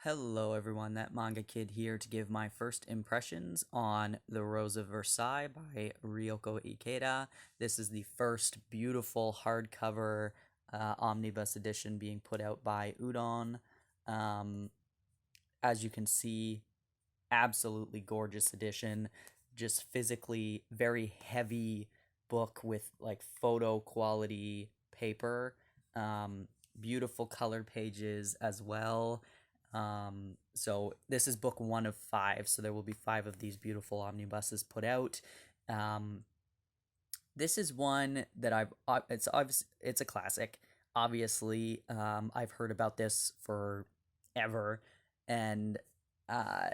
Hello everyone, that manga kid here to give my first impressions on The Rose of Versailles by Riyoko Ikeda. This is the first beautiful hardcover omnibus edition being put out by Udon. Um, as you can see, absolutely gorgeous edition, just physically very heavy book with like photo quality paper. Beautiful colored pages as well. So this is book one of five, so there will be five of these beautiful omnibuses put out. Um, this is one that it's a classic. Obviously, I've heard about this forever, and uh,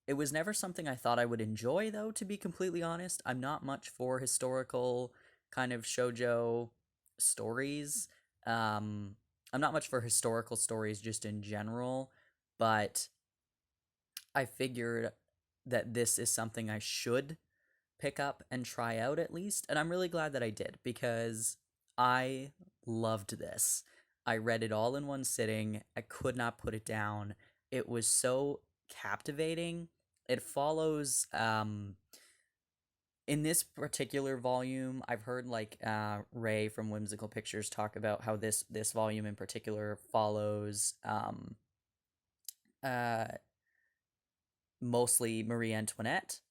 it was never something I thought I would enjoy, though, to be completely honest. I'm not much for historical kind of shoujo stories. Um, I'm not much for historical stories just in general, but I figured that this is something I should pick up and try out at least. And I'm really glad that I did because I loved this. I read it all in one sitting. I could not put it down. It was so captivating. It follows in this particular volume, I've heard like Ray from Whimsical Pictures talk about how this volume in particular follows uh mostly Marie Antoinette.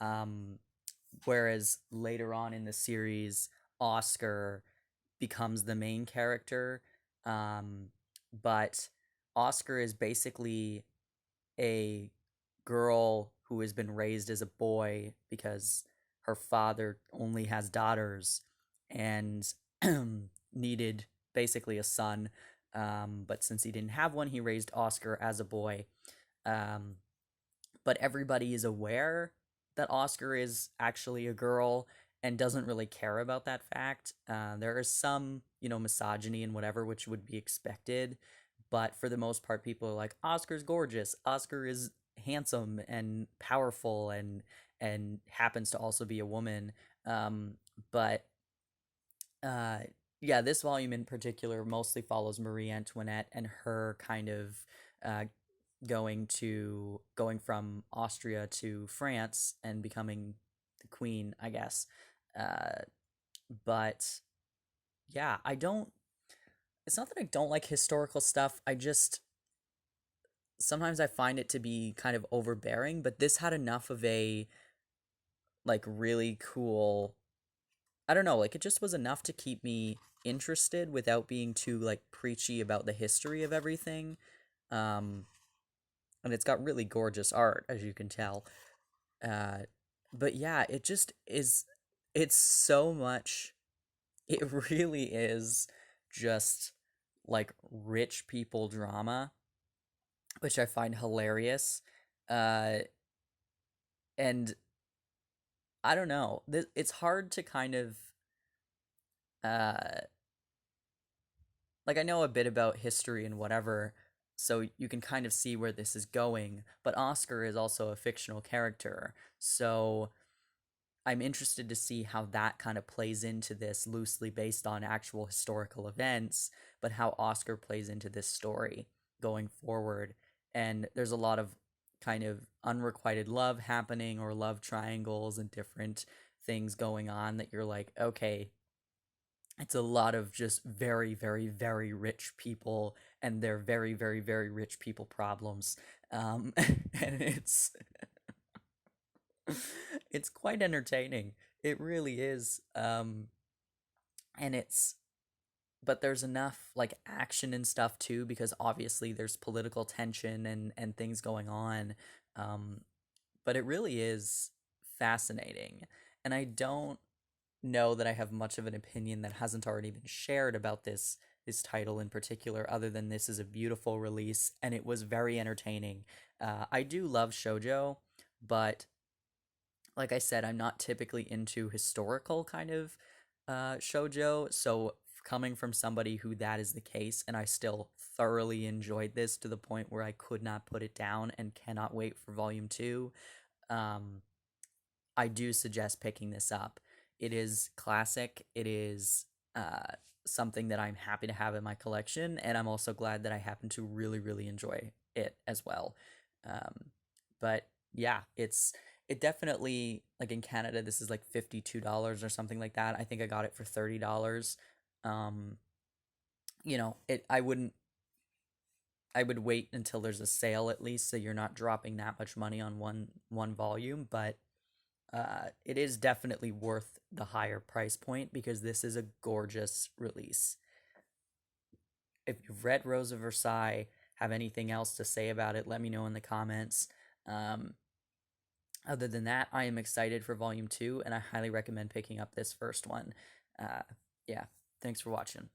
Um Whereas later on in the series, Oscar becomes the main character. Um, but Oscar is basically a girl who has been raised as a boy because her father only has daughters and needed basically a son. But since he didn't have one, he raised Oscar as a boy. Um, but everybody is aware that Oscar is actually a girl and doesn't really care about that fact. There is some, misogyny and whatever, which would be expected. But for the most part, people are like, Oscar's gorgeous. Oscar is handsome and powerful and happens to also be a woman. But uh, yeah, this volume in particular mostly follows Marie Antoinette and her kind of uh, going from Austria to France and becoming the queen, I guess. Uh, but yeah, I don't. It's not that I don't like historical stuff. I just sometimes I find it to be kind of overbearing. But this had enough of a like really cool. I don't know. Like it just was enough to keep me interested without being too like preachy about the history of everything. Um, and it's got really gorgeous art, as you can tell. Uh, but yeah, it just is. It's so much. It really is just like rich people drama, which I find hilarious. Uh, and I don't know. It's hard to kind of uh, like I know a bit about history and whatever, so you can kind of see where this is going. But Oscar is also a fictional character, so I'm interested to see how that kind of plays into this loosely based on actual historical events, but how Oscar plays into this story going forward. And there's a lot of kind of unrequited love happening or love triangles and different things going on that you're like, okay, it's a lot of just very, very, very rich people and their very, very, very rich people problems. And it's quite entertaining. It really is. And it's but there's enough like action and stuff too because obviously there's political tension and things going on. Um, but it really is fascinating. And I don't know that I have much of an opinion that hasn't already been shared about this title in particular, other than this is a beautiful release and it was very entertaining. I do love shojo, but like I said, I'm not typically into historical kind of shoujo, so coming from somebody who that is the case, and I still thoroughly enjoyed this to the point where I could not put it down and cannot wait for volume two. Um, I do suggest picking this up. It is classic. It is something that I'm happy to have in my collection, and I'm also glad that I happen to really, really enjoy it as well. But yeah, it definitely, like in Canada, this is like $52 or something like that. I think I got it for $30. Um, I would wait until there's a sale at least, so you're not dropping that much money on one volume, but it is definitely worth the higher price point because this is a gorgeous release. If you've read Rose of Versailles, have anything else to say about it, let me know in the comments. Um, Other than that, I am excited for Volume 2, and I highly recommend picking up this first one. Uh, yeah, thanks for watching.